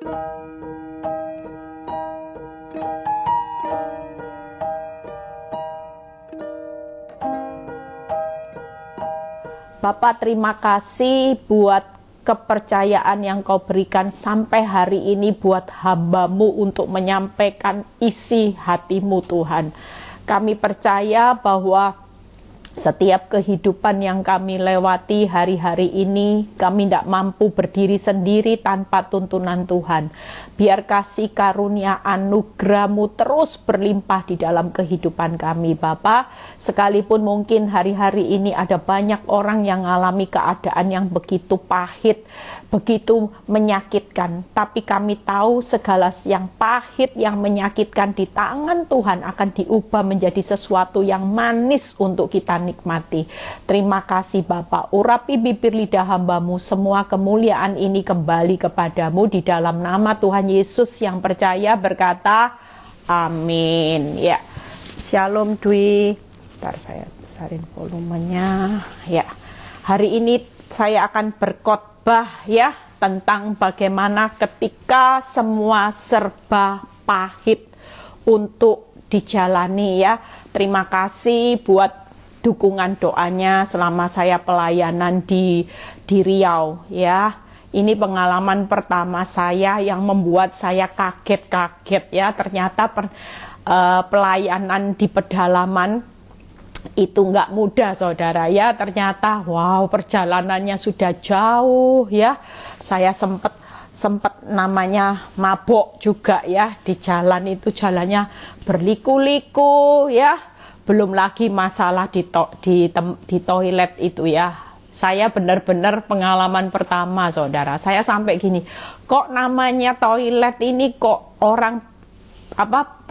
Bapak, terima kasih buat kepercayaan yang kau berikan sampai hari ini buat hamba-Mu untuk menyampaikan isi hati-Mu, Tuhan. Kami percaya bahwa setiap kehidupan yang kami lewati hari-hari ini, kami tidak mampu berdiri sendiri tanpa tuntunan Tuhan. Biar kasih karunia anugerah-Mu terus berlimpah di dalam kehidupan kami, Bapa. Sekalipun mungkin hari-hari ini ada banyak orang yang mengalami keadaan yang begitu pahit, begitu menyakitkan. Tapi kami tahu segala yang pahit, yang menyakitkan di tangan Tuhan akan diubah menjadi sesuatu yang manis untuk kita nikmati. Terima kasih Bapa. Urapi bibir lidah hamba-Mu, semua kemuliaan ini kembali kepadamu di dalam nama Tuhan Yesus yang percaya berkata amin. Ya, Shalom Dwi. Ntar saya besarin volumenya. Ya, hari ini saya akan berkhotbah ya tentang bagaimana ketika semua serba pahit untuk dijalani ya. Terima kasih buat dukungan doanya selama saya pelayanan di Riau ya. Ini pengalaman pertama saya yang membuat saya kaget-kaget ya. Ternyata pelayanan di pedalaman itu nggak mudah saudara ya. Ternyata wow, perjalanannya sudah jauh ya. Saya sempat namanya mabok juga ya. Di jalan itu jalannya berliku-liku ya. Belum lagi masalah di toilet itu ya. Saya benar-benar pengalaman pertama saudara. Saya sampai gini, kok namanya toilet ini kok orang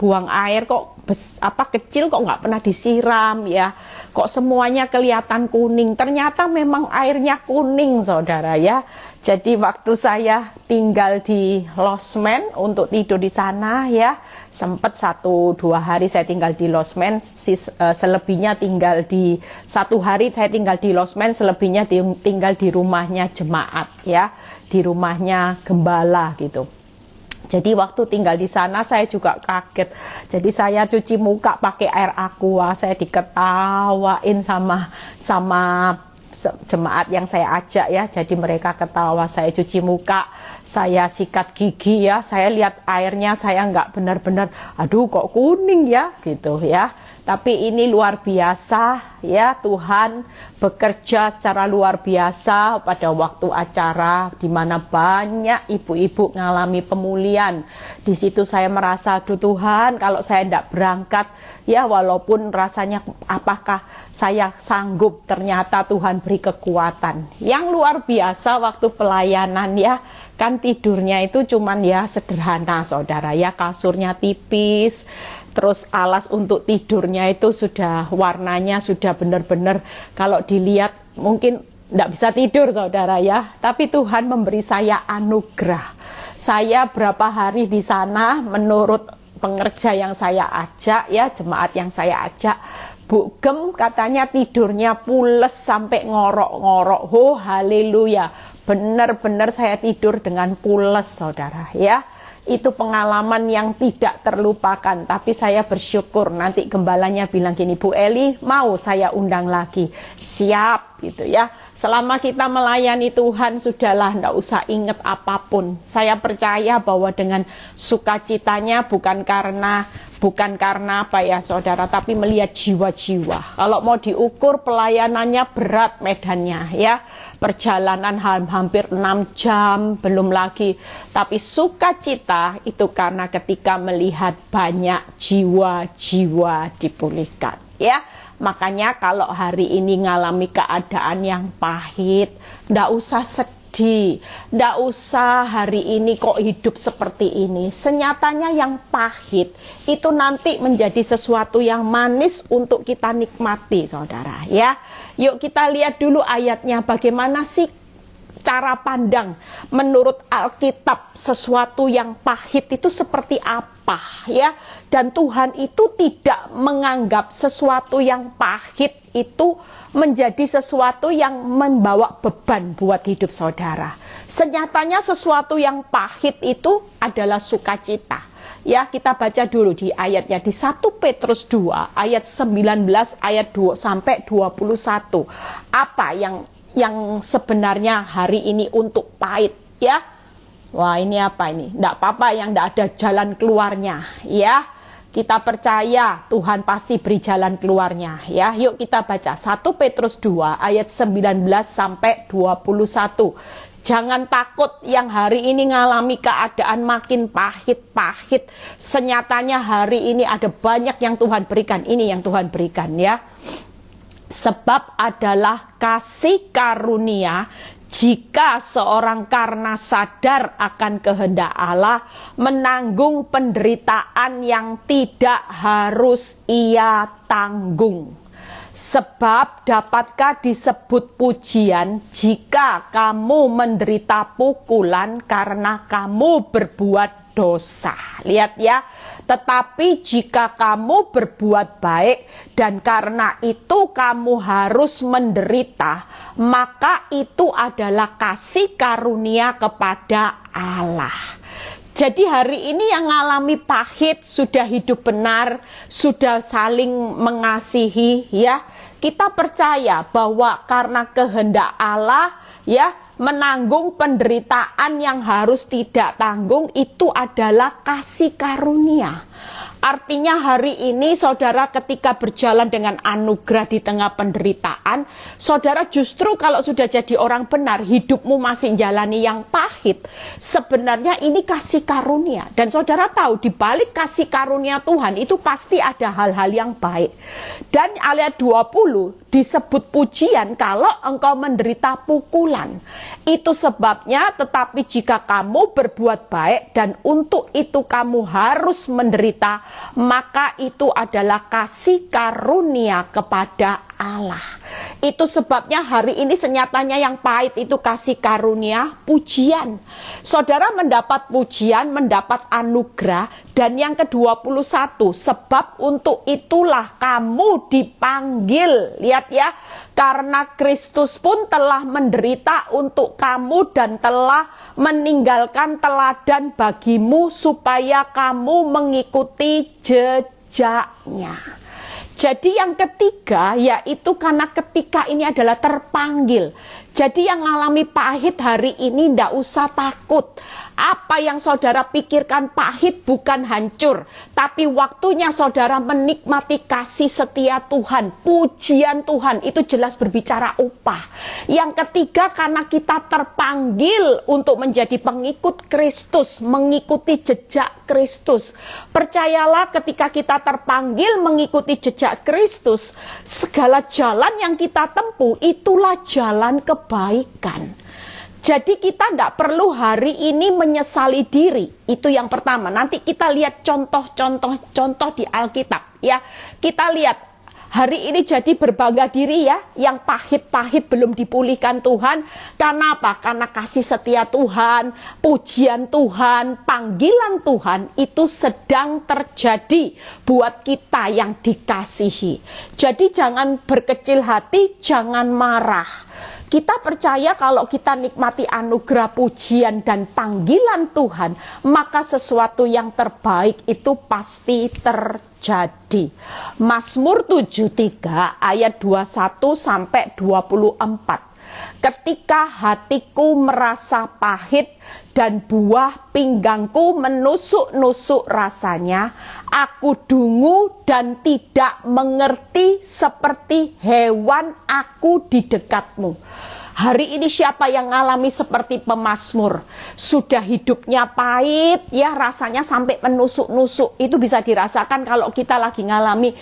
buang air kok kecil, kok nggak pernah disiram ya, kok semuanya kelihatan kuning. Ternyata memang airnya kuning saudara ya. Jadi waktu saya tinggal di losmen untuk tidur di sana ya, sempat 1-2 hari saya tinggal di losmen, selebihnya tinggal di 1 hari saya tinggal di losmen, selebihnya tinggal di rumahnya jemaat ya, di rumahnya gembala gitu. Jadi waktu tinggal di sana saya juga kaget. Jadi saya cuci muka pakai air aqua, saya diketawain sama jemaat yang saya ajak ya. Jadi mereka ketawa, saya cuci muka, saya sikat gigi ya. Saya lihat airnya, saya nggak benar-benar, aduh kok kuning ya gitu ya. Tapi ini luar biasa ya, Tuhan bekerja secara luar biasa pada waktu acara di mana banyak ibu-ibu mengalami pemulihan. Di situ saya merasa, aduh Tuhan, kalau saya tidak berangkat ya, walaupun rasanya apakah saya sanggup, ternyata Tuhan beri kekuatan. Yang luar biasa waktu pelayanan ya, kan tidurnya itu cuman ya sederhana saudara ya, kasurnya tipis. Terus alas untuk tidurnya itu sudah warnanya sudah benar-benar kalau dilihat mungkin tidak bisa tidur saudara ya. Tapi Tuhan memberi saya anugerah. Saya berapa hari di sana menurut pengerja yang saya ajak ya, jemaat yang saya ajak, Bu Gem katanya tidurnya pules sampai ngorok-ngorok. Oh haleluya. Benar-benar saya tidur dengan pules saudara ya. Itu pengalaman yang tidak terlupakan. Tapi saya bersyukur nanti gembalanya bilang gini, Bu Eli mau saya undang lagi. Siap gitu ya. Selama kita melayani Tuhan sudahlah, tidak usah ingat apapun. Saya percaya bahwa dengan sukacitanya bukan karena apa ya saudara, tapi melihat jiwa-jiwa. Kalau mau diukur pelayanannya berat medannya ya. Perjalanan hampir 6 jam, belum lagi. Tapi sukacita itu karena ketika melihat banyak jiwa-jiwa dipulihkan. Ya, makanya kalau hari ini ngalami keadaan yang pahit, ndak usah sedih, ndak usah hari ini kok hidup seperti ini. Senyatanya yang pahit itu nanti menjadi sesuatu yang manis untuk kita nikmati, saudara. Ya, yuk kita lihat dulu ayatnya, bagaimana sih cara pandang menurut Alkitab sesuatu yang pahit itu seperti apa ya. Dan Tuhan itu tidak menganggap sesuatu yang pahit itu menjadi sesuatu yang membawa beban buat hidup saudara. Senyatanya sesuatu yang pahit itu adalah sukacita. Ya, kita baca dulu di ayatnya di 1 Petrus 2 ayat 19 ayat 2 sampai 21. Apa yang sebenarnya hari ini untuk pahit, ya? Wah, ini apa ini? Enggak apa-apa yang enggak ada jalan keluarnya, ya. Kita percaya Tuhan pasti beri jalan keluarnya, ya. Yuk kita baca 1 Petrus 2 ayat 19 sampai 21. Jangan takut yang hari ini ngalami keadaan makin pahit-pahit. Senyatanya hari ini ada banyak yang Tuhan berikan. Ini yang Tuhan berikan, ya. Sebab adalah kasih karunia jika seorang karena sadar akan kehendak Allah menanggung penderitaan yang tidak harus ia tanggung. Sebab dapatkah disebut pujian jika kamu menderita pukulan karena kamu berbuat dosa? Lihat ya, tetapi jika kamu berbuat baik dan karena itu kamu harus menderita, maka itu adalah kasih karunia kepada Allah. Jadi hari ini yang mengalami pahit, sudah hidup benar, sudah saling mengasihi, ya. Kita percaya bahwa karena kehendak Allah, ya, menanggung penderitaan yang harus tidak tanggung itu adalah kasih karunia. Artinya hari ini saudara ketika berjalan dengan anugerah di tengah penderitaan, saudara justru kalau sudah jadi orang benar, hidupmu masih jalani yang pahit. Sebenarnya ini kasih karunia. Dan saudara tahu di balik kasih karunia Tuhan itu pasti ada hal-hal yang baik. Dan ayat 20 disebut pujian kalau engkau menderita pukulan. Itu sebabnya tetapi jika kamu berbuat baik dan untuk itu kamu harus menderita, maka itu adalah kasih karunia kepada Allah. Itu sebabnya hari ini senyatanya yang pahit itu kasih karunia, pujian. Saudara mendapat pujian, mendapat anugerah. Dan yang ke-21, sebab untuk itulah kamu dipanggil. Lihat ya, karena Kristus pun telah menderita untuk kamu dan telah meninggalkan teladan bagimu supaya kamu mengikuti jejaknya. Jadi yang ketiga yaitu karena ketika ini adalah terpanggil. Jadi yang mengalami pahit hari ini tidak usah takut. Apa yang saudara pikirkan pahit bukan hancur, tapi waktunya saudara menikmati kasih setia Tuhan, pujian Tuhan, itu jelas berbicara upah. Yang ketiga karena kita terpanggil untuk menjadi pengikut Kristus, mengikuti jejak Kristus. Percayalah ketika kita terpanggil mengikuti jejak Kristus, segala jalan yang kita tempuh itulah jalan kebaikan. Jadi kita tidak perlu hari ini menyesali diri. Itu yang pertama. Nanti kita lihat contoh di Alkitab. Ya, kita lihat hari ini jadi berbangga diri ya. Yang pahit-pahit belum dipulihkan Tuhan. Karena apa? Karena kasih setia Tuhan, pujian Tuhan, panggilan Tuhan itu sedang terjadi buat kita yang dikasihi. Jadi jangan berkecil hati, jangan marah. Kita percaya kalau kita nikmati anugerah, pujian, dan panggilan Tuhan, maka sesuatu yang terbaik itu pasti terjadi. Mazmur 73 ayat 21 sampai 24. Ketika hatiku merasa pahit dan buah pinggangku menusuk-nusuk rasanya, aku dungu dan tidak mengerti seperti hewan aku di dekatmu. Hari ini siapa yang ngalami seperti pemazmur? Sudah hidupnya pahit, ya rasanya sampai menusuk-nusuk. Itu bisa dirasakan kalau kita lagi ngalami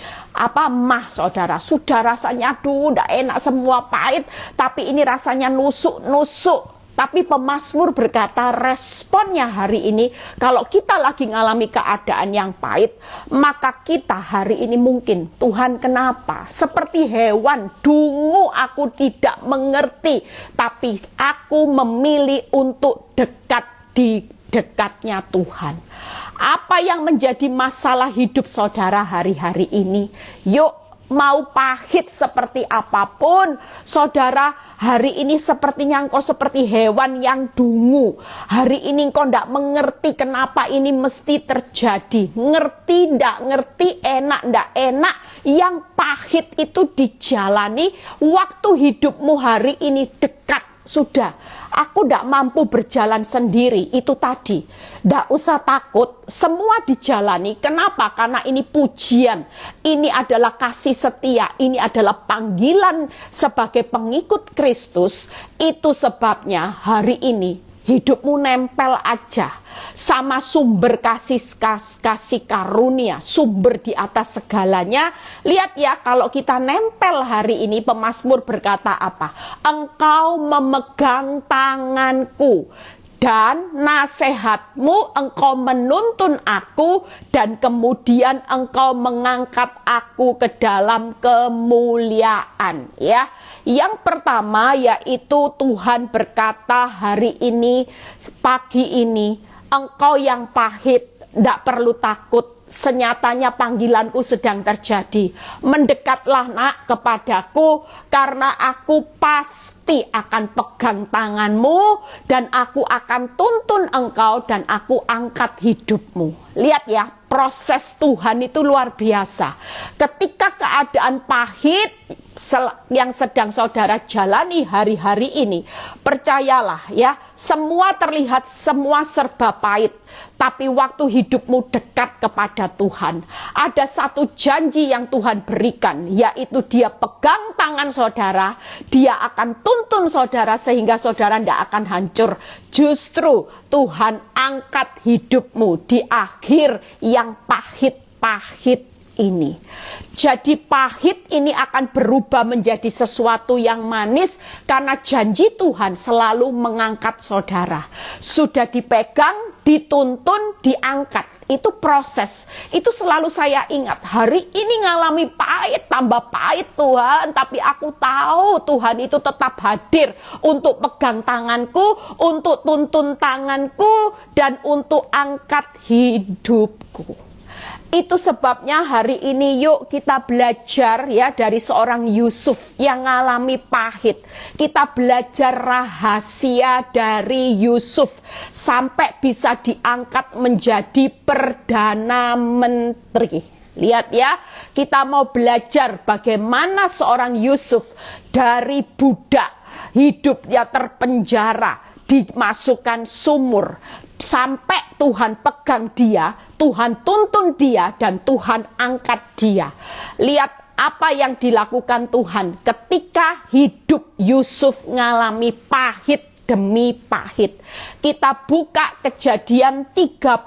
saudara. Sudah rasanya aduh, udah enak semua pahit, tapi ini rasanya nusuk-nusuk. Tapi pemazmur berkata responnya hari ini, kalau kita lagi ngalami keadaan yang pahit, maka kita hari ini mungkin, Tuhan kenapa? Seperti hewan, dungu aku tidak mengerti, tapi aku memilih untuk dekat di dekatnya Tuhan. Apa yang menjadi masalah hidup saudara hari-hari ini? Yuk mau pahit seperti apapun, saudara, hari ini sepertinya engkau seperti hewan yang dungu. Hari ini engkau tidak mengerti kenapa ini mesti terjadi. Ngerti ndak ngerti, enak ndak enak, yang pahit itu dijalani waktu hidupmu hari ini dekat. Sudah, aku tidak mampu berjalan sendiri, itu tadi. Tidak usah takut, semua dijalani. Kenapa? Karena ini pujian, ini adalah kasih setia, ini adalah panggilan sebagai pengikut Kristus. Itu sebabnya hari ini hidupmu nempel aja sama sumber kasih karunia, sumber di atas segalanya. Lihat ya, kalau kita nempel hari ini, pemazmur berkata apa? Engkau memegang tanganku dan nasihatmu, engkau menuntun aku, dan kemudian engkau mengangkat aku ke dalam kemuliaan. Ya, yang pertama yaitu Tuhan berkata hari ini, pagi ini, engkau yang pahit, tidak perlu takut. Senyatanya panggilanku sedang terjadi. Mendekatlah nak kepadaku, karena aku pasti akan pegang tanganmu, dan aku akan tuntun engkau, dan aku angkat hidupmu. Lihat ya, proses Tuhan itu luar biasa. Ketika keadaan pahit yang sedang saudara jalani hari-hari ini, percayalah ya, semua terlihat semua serba pahit. Tapi waktu hidupmu dekat kepada Tuhan, ada satu janji yang Tuhan berikan, yaitu Dia pegang tangan saudara, Dia akan tuntun saudara sehingga saudara tidak akan hancur. Justru Tuhan angkat hidupmu di akhir yang pahit-pahit ini. Jadi pahit ini akan berubah menjadi sesuatu yang manis, karena janji Tuhan selalu mengangkat saudara. Sudah dipegang, dituntun, diangkat. Itu proses. Itu selalu saya ingat. Hari ini ngalami pahit, tambah pahit Tuhan, tapi aku tahu Tuhan itu tetap hadir untuk pegang tanganku, untuk tuntun tanganku, dan untuk angkat hidupku. Itu sebabnya hari ini yuk kita belajar ya dari seorang Yusuf yang ngalami pahit. Kita belajar rahasia dari Yusuf sampai bisa diangkat menjadi Perdana Menteri. Lihat ya, kita mau belajar bagaimana seorang Yusuf dari budak hidupnya terpenjara, dimasukkan sumur, sampai Tuhan pegang dia, Tuhan tuntun dia, dan Tuhan angkat dia. Lihat apa yang dilakukan Tuhan ketika hidup Yusuf ngalami pahit demi pahit. Kita buka Kejadian 39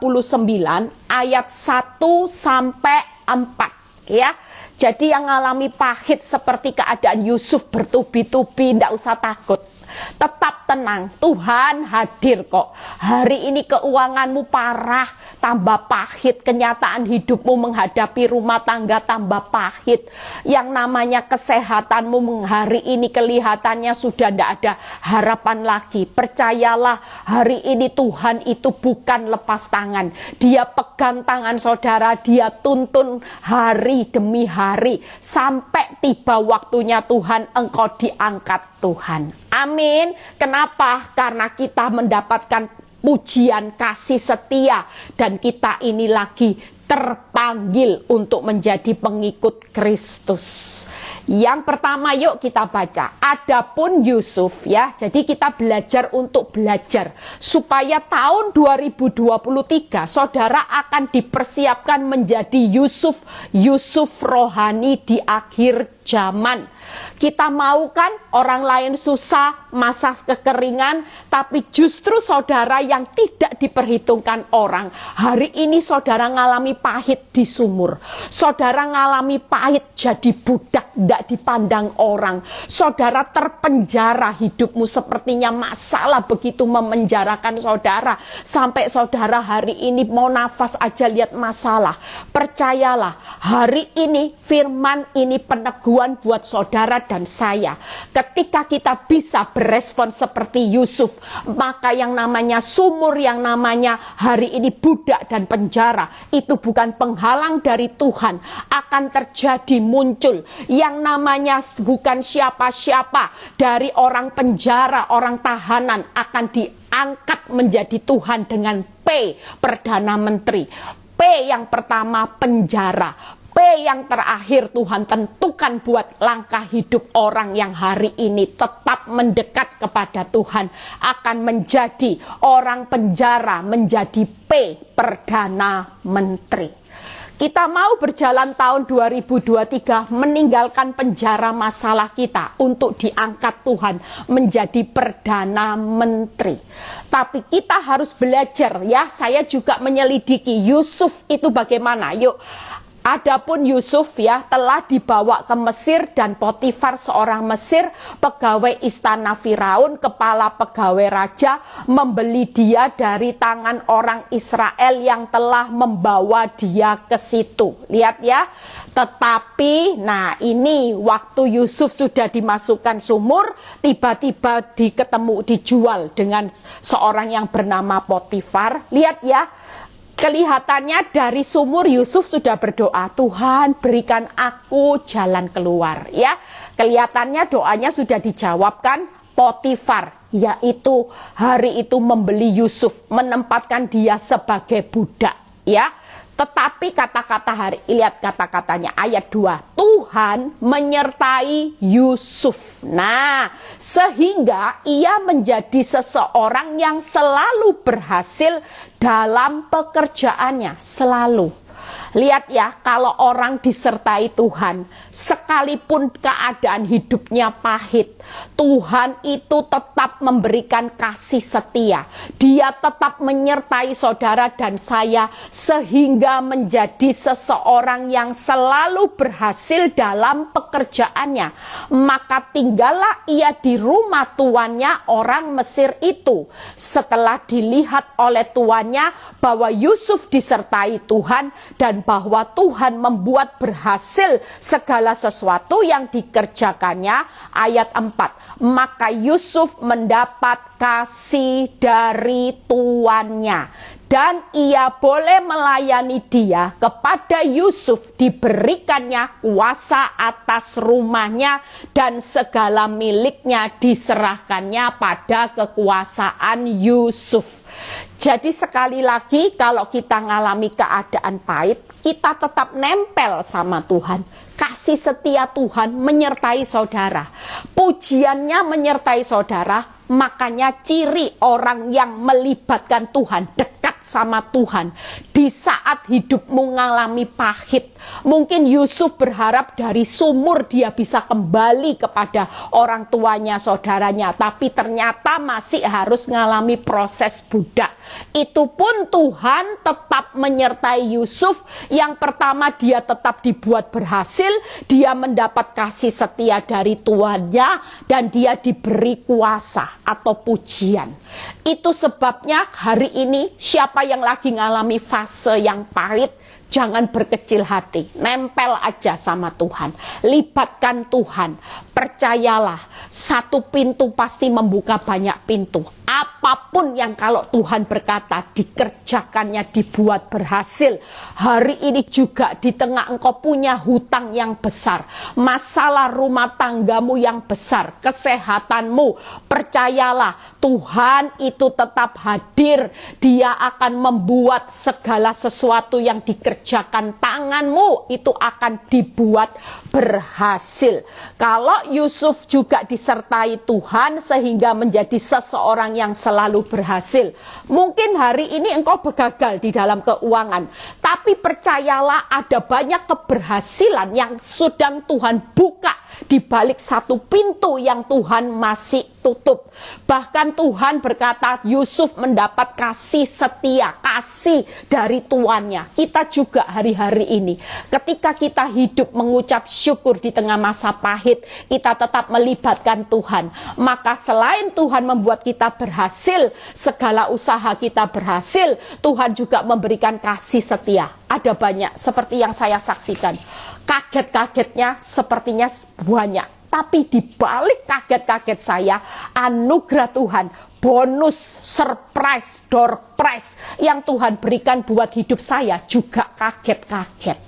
ayat 1 sampai 4 ya. Jadi yang ngalami pahit seperti keadaan Yusuf bertubi-tubi, tidak usah takut. Tetap tenang, Tuhan hadir kok. Hari ini keuanganmu parah, tambah pahit. Kenyataan hidupmu menghadapi rumah tangga tambah pahit. Yang namanya kesehatanmu hari ini kelihatannya sudah tidak ada harapan lagi. Percayalah, hari ini Tuhan itu bukan lepas tangan. Dia pegang tangan saudara, Dia tuntun hari demi hari. Sampai tiba waktunya Tuhan, engkau diangkat Tuhan. Amin. Kenapa? Karena kita mendapatkan pujian kasih setia, dan kita ini lagi terpanggil untuk menjadi pengikut Kristus. Yang pertama yuk kita baca. Adapun Yusuf ya. Jadi kita belajar untuk belajar supaya tahun 2023 saudara akan dipersiapkan menjadi Yusuf rohani di akhir zaman. Kita mau kan orang lain susah, masa kekeringan, tapi justru saudara yang tidak diperhitungkan orang. Hari ini saudara ngalami pahit di sumur. Saudara ngalami pahit jadi budak, tidak dipandang orang. Saudara terpenjara, hidupmu sepertinya masalah begitu memenjarakan saudara. Sampai saudara hari ini mau nafas aja lihat masalah. Percayalah, hari ini firman ini peneguhan Tuhan buat saudara dan saya. Ketika kita bisa berespon seperti Yusuf, maka yang namanya sumur, yang namanya hari ini budak dan penjara, itu bukan penghalang dari Tuhan. Akan terjadi muncul yang namanya bukan siapa-siapa dari orang penjara, orang tahanan, akan diangkat menjadi Tuhan dengan P, Perdana Menteri. P yang pertama penjara. P yang terakhir Tuhan tentukan buat langkah hidup orang yang hari ini tetap mendekat kepada Tuhan, akan menjadi orang penjara, menjadi P, Perdana Menteri. Kita mau berjalan tahun 2023 meninggalkan penjara masalah kita untuk diangkat Tuhan menjadi Perdana Menteri. Tapi kita harus belajar ya, saya juga menyelidiki Yusuf itu bagaimana. Yuk. Adapun Yusuf ya telah dibawa ke Mesir, dan Potifar seorang Mesir, pegawai istana Firaun, kepala pegawai raja, membeli dia dari tangan orang Israel yang telah membawa dia ke situ. Lihat ya. Tetapi nah ini waktu Yusuf sudah dimasukkan sumur, tiba-tiba dijual dengan seorang yang bernama Potifar. Lihat ya. Kelihatannya dari sumur Yusuf sudah berdoa, Tuhan berikan aku jalan keluar ya. Kelihatannya doanya sudah dijawabkan. Potifar yaitu hari itu membeli Yusuf, menempatkan dia sebagai budak ya. Tetapi kata-kata hari, lihat kata-katanya ayat 2, Tuhan menyertai Yusuf. Nah, sehingga ia menjadi seseorang yang selalu berhasil dalam pekerjaannya, selalu. Lihat ya, kalau orang disertai Tuhan, sekalipun keadaan hidupnya pahit, Tuhan itu tetap memberikan kasih setia. Dia tetap menyertai saudara dan saya, sehingga menjadi seseorang yang selalu berhasil dalam pekerjaannya. Maka tinggallah ia di rumah tuannya, orang Mesir itu. Setelah dilihat oleh tuannya bahwa Yusuf disertai Tuhan, dan bahwa Tuhan membuat berhasil segala sesuatu yang dikerjakannya. Ayat 4, maka Yusuf mendapat kasih dari tuannya, dan ia boleh melayani dia. Kepada Yusuf diberikannya kuasa atas rumahnya, dan segala miliknya diserahkannya pada kekuasaan Yusuf. Jadi sekali lagi, kalau kita ngalami keadaan pahit, kita tetap nempel sama Tuhan. Kasih setia Tuhan menyertai saudara. Pujiannya menyertai saudara. Makanya ciri orang yang melibatkan Tuhan, dekat sama Tuhan, di saat hidupmu mengalami pahit. Mungkin Yusuf berharap dari sumur dia bisa kembali kepada orang tuanya, saudaranya, tapi ternyata masih harus mengalami proses budak. Itu pun Tuhan tetap menyertai Yusuf. Yang pertama, dia tetap dibuat berhasil, dia mendapat kasih setia dari tuannya, dan dia diberi kuasa atau pujian. Itu sebabnya hari ini siapa yang lagi ngalami fase yang pahit, jangan berkecil hati, nempel aja sama Tuhan, libatkan Tuhan. Percayalah, satu pintu pasti membuka banyak pintu. Apapun yang kalau Tuhan berkata dikerjakannya, dibuat berhasil. Hari ini juga di tengah engkau punya hutang yang besar, masalah rumah tanggamu yang besar, kesehatanmu, percayalah Tuhan itu tetap hadir. Dia akan membuat segala sesuatu yang dikerjakan tanganmu itu akan dibuat berhasil. Kalau Yusuf juga disertai Tuhan sehingga menjadi seseorang yang selalu berhasil. Mungkin hari ini engkau gagal di dalam keuangan, tapi percayalah ada banyak keberhasilan yang sedang Tuhan buka di balik satu pintu yang Tuhan masih tutup. Bahkan Tuhan berkata Yusuf mendapat kasih setia, kasih dari tuannya. Kita juga hari-hari ini ketika kita hidup mengucap syukur di tengah masa pahit, kita tetap melibatkan Tuhan. Maka selain Tuhan membuat kita berhasil, segala usaha kita berhasil, Tuhan juga memberikan kasih setia. Ada banyak seperti yang saya saksikan. kaget-kagetnya sepertinya banyak. Tapi di balik kaget-kaget saya, anugerah Tuhan, bonus, surprise, door prize yang Tuhan berikan buat hidup saya juga kaget-kaget.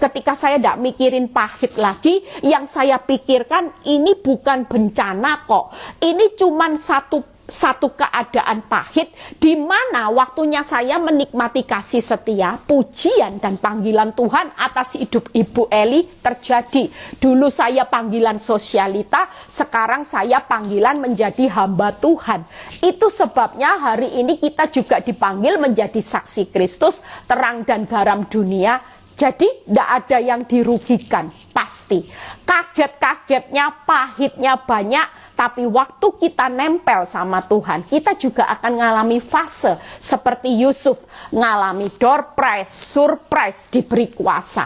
Ketika saya tidak mikirin pahit lagi, yang saya pikirkan ini bukan bencana kok. Ini cuman satu keadaan pahit di mana waktunya saya menikmati kasih setia, pujian dan panggilan Tuhan atas hidup Ibu Eli terjadi. Dulu saya panggilan sosialita, sekarang saya panggilan menjadi hamba Tuhan. Itu sebabnya hari ini kita juga dipanggil menjadi saksi Kristus, terang dan garam dunia. Jadi tidak ada yang dirugikan, pasti. Kaget-kagetnya, pahitnya banyak. Tapi waktu kita nempel sama Tuhan, kita juga akan mengalami fase seperti Yusuf, mengalami door prize, surprise, diberi kuasa.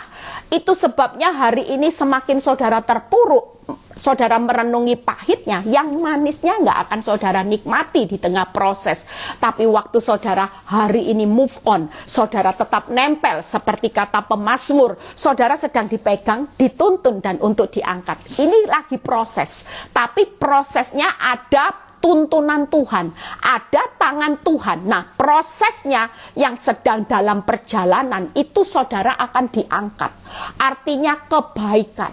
Itu sebabnya hari ini semakin saudara terpuruk, saudara merenungi pahitnya, yang manisnya nggak akan saudara nikmati di tengah proses. Tapi waktu saudara hari ini move on, saudara tetap nempel seperti kata pemazmur, saudara sedang dipegang, dituntun dan untuk diangkat. Ini lagi proses, tapi prosesnya ada tuntunan Tuhan, ada tangan Tuhan. Nah, prosesnya yang sedang dalam perjalanan itu saudara akan diangkat. Artinya kebaikan,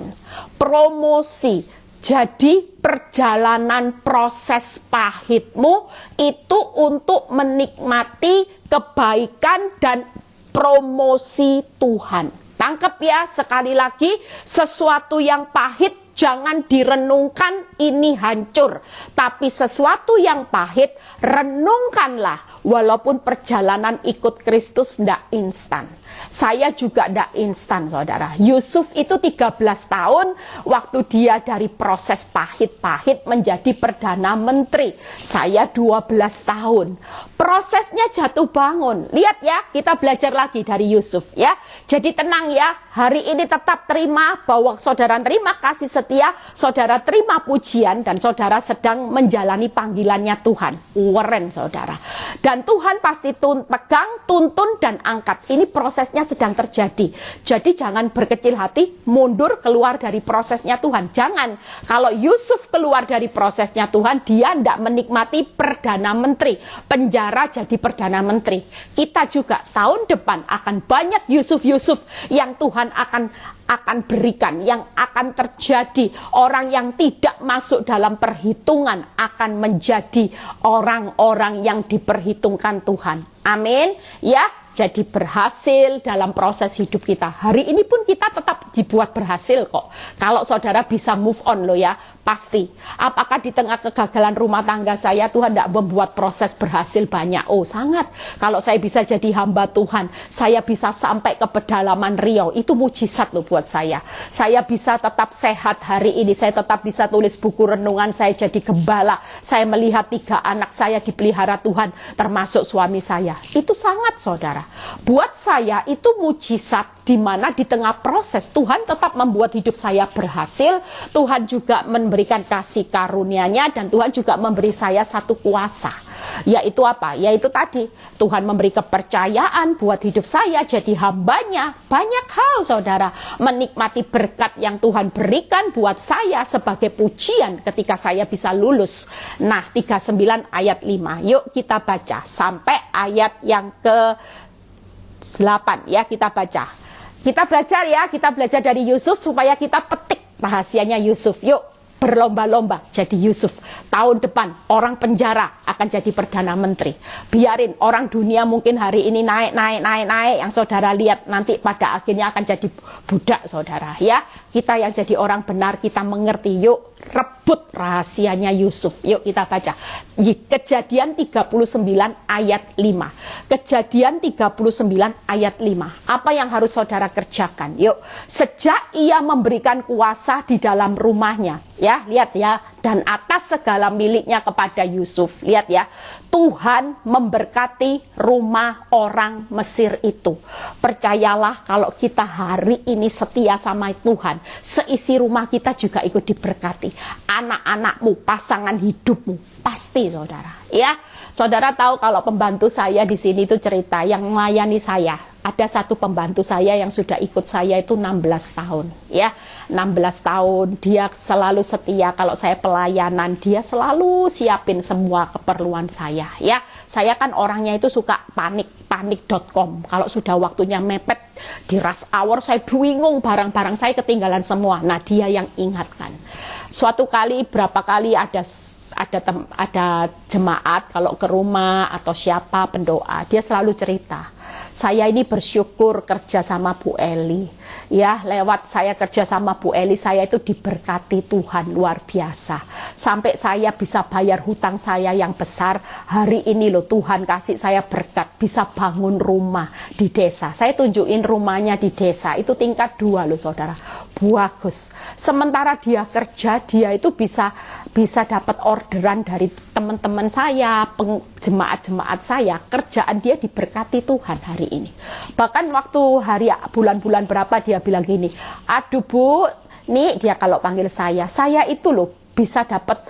promosi. Jadi perjalanan proses pahitmu itu untuk menikmati kebaikan dan promosi Tuhan. Tangkap ya, sekali lagi, sesuatu yang pahit jangan direnungkan ini hancur. Tapi sesuatu yang pahit, renungkanlah. Walaupun perjalanan ikut Kristus tidak instan. Saya juga tidak instan, saudara. Yusuf itu 13 tahun waktu dia dari proses pahit-pahit menjadi Perdana Menteri. Saya 12 tahun. Prosesnya jatuh bangun. Lihat ya, kita belajar lagi dari Yusuf ya. Jadi tenang ya, hari ini tetap terima bahwa saudara terima kasih setia, saudara terima pujian, dan saudara sedang menjalani panggilannya Tuhan. Keren saudara. Dan Tuhan pasti pegang, tuntun, dan angkat. Ini prosesnya sedang terjadi. Jadi jangan berkecil hati, mundur keluar dari prosesnya Tuhan. Jangan. Kalau Yusuf keluar dari prosesnya Tuhan, dia tidak menikmati Perdana Menteri. Penjara jadi Perdana Menteri. Kita juga tahun depan akan banyak Yusuf-Yusuf yang Tuhan akan berikan, yang akan terjadi. Orang yang tidak masuk dalam perhitungan akan menjadi orang-orang yang diperhitungkan Tuhan. Amin. Ya, jadi berhasil dalam proses hidup kita. Hari ini pun kita tetap dibuat berhasil kok. Kalau saudara bisa move on loh ya, pasti. Apakah di tengah kegagalan rumah tangga saya, Tuhan tidak membuat proses berhasil banyak? Oh sangat. Kalau saya bisa jadi hamba Tuhan, saya bisa sampai ke pedalaman Riau, itu mujizat loh buat saya. Saya bisa tetap sehat hari ini, saya tetap bisa tulis buku renungan, saya jadi gembala, saya melihat 3 anak saya dipelihara Tuhan, termasuk suami saya. Itu sangat saudara. Buat saya itu mujizat, di mana di tengah proses Tuhan tetap membuat hidup saya berhasil. Tuhan juga memberikan kasih karunia-Nya, dan Tuhan juga memberi saya satu kuasa. Yaitu apa? Yaitu tadi Tuhan memberi kepercayaan buat hidup saya jadi hambanya. Banyak hal saudara, menikmati berkat yang Tuhan berikan buat saya sebagai pujian ketika saya bisa lulus. Nah, 39 ayat 5. Yuk kita baca sampai ayat yang ke-8 ya, kita baca. Kita belajar ya, kita belajar dari Yusuf supaya kita petik rahasianya Yusuf. Yuk, berlomba-lomba jadi Yusuf. Tahun depan orang penjara akan jadi Perdana Menteri. Biarin orang dunia mungkin hari ini naik, yang saudara lihat nanti pada akhirnya akan jadi budak saudara ya. Kita yang jadi orang benar, kita mengerti. Yuk rebut rahasianya Yusuf. Yuk kita baca Kejadian 39 ayat 5. Kejadian 39 ayat 5. Apa yang harus saudara kerjakan? Yuk, sejak ia memberikan kuasa di dalam rumahnya, ya, lihat ya, dan atas segala miliknya kepada Yusuf. Lihat ya, Tuhan memberkati rumah orang Mesir itu. Percayalah, kalau kita hari ini setia sama Tuhan, seisi rumah kita juga ikut diberkati. Anak-anakmu, pasangan hidupmu, pasti saudara. Ya, saudara tahu kalau pembantu saya di sini itu cerita yang melayani saya. Ada satu pembantu saya yang sudah ikut saya itu 16 tahun, ya. 16 tahun, dia selalu setia. Kalau saya pelayanan, dia selalu siapin semua keperluan saya, ya. Saya kan orangnya itu suka panik.com. Kalau sudah waktunya mepet di rush hour, saya bingung, barang-barang saya ketinggalan semua. Nah, dia yang ingatkan. Suatu kali, berapa kali ada jemaat kalau ke rumah atau siapa pendoa, dia selalu cerita, saya ini bersyukur kerja sama Bu Eli, ya, lewat saya kerja sama Bu Eli, saya itu diberkati Tuhan luar biasa, sampai saya bisa bayar hutang saya yang besar. Hari ini loh Tuhan kasih saya berkat, bisa bangun rumah di desa. Saya tunjukin rumahnya di desa, itu tingkat 2 loh saudara, bagus. Sementara dia kerja, dia itu bisa dapat orderan dari teman-teman saya, jemaat-jemaat saya, kerjaan dia diberkati Tuhan hari ini. Bahkan waktu bulan-bulan berapa dia bilang gini, aduh Bu, nih dia kalau panggil saya itu loh bisa dapat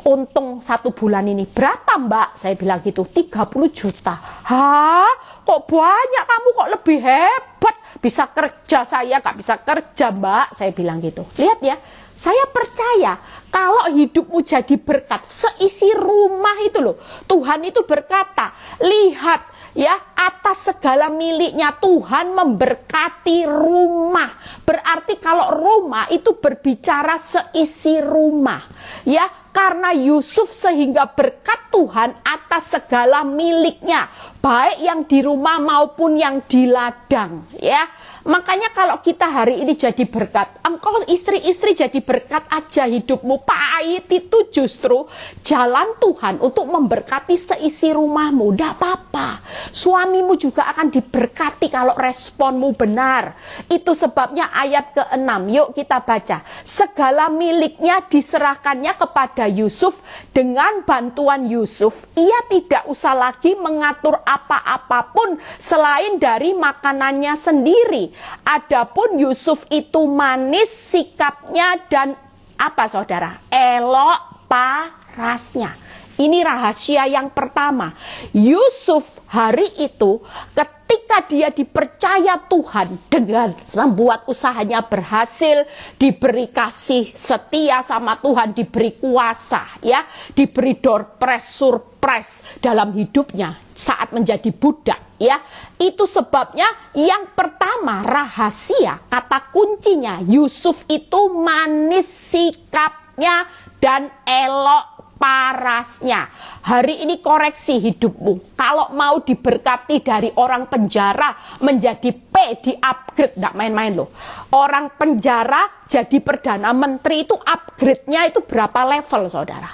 untung 1 bulan ini. Berapa Mbak? Saya bilang gitu, 30 juta. Hah? Kok banyak, kamu kok lebih hebat. Bisa kerja, saya gak bisa kerja Mbak. Saya bilang gitu. Lihat ya, saya percaya kalau hidupmu jadi berkat, seisi rumah itu loh. Tuhan itu berkata, lihat ya, atas segala miliknya Tuhan memberkati rumah. Berarti kalau rumah itu berbicara seisi rumah, ya, karena Yusuf sehingga berkat Tuhan atas segala miliknya, baik yang di rumah maupun yang di ladang, ya. Makanya kalau kita hari ini jadi berkat, engkau istri-istri jadi berkat aja hidupmu. Pahit itu justru jalan Tuhan untuk memberkati seisi rumahmu. Tidak apa-apa. Suamimu juga akan diberkati kalau responmu benar. Itu sebabnya ayat ke-6. Yuk kita baca. Segala miliknya diserahkannya kepada Yusuf. Dengan bantuan Yusuf, ia tidak usah lagi mengatur apa-apapun selain dari makanannya sendiri. Adapun Yusuf itu manis sikapnya dan apa saudara? Elok parasnya. Ini rahasia yang pertama. Yusuf hari itu ketika dia dipercaya Tuhan dengan membuat usahanya berhasil, diberi kasih setia sama Tuhan, diberi kuasa, ya, diberi door press, surprise dalam hidupnya saat menjadi budak, ya. Itu sebabnya yang pertama rahasia, kata kuncinya Yusuf itu manis sikapnya dan elok parasnya. Hari ini koreksi hidupmu. Kalau mau diberkati dari orang penjara menjadi P, di upgrade, tidak main-main loh. Orang penjara jadi perdana menteri itu upgrade-nya itu berapa level saudara?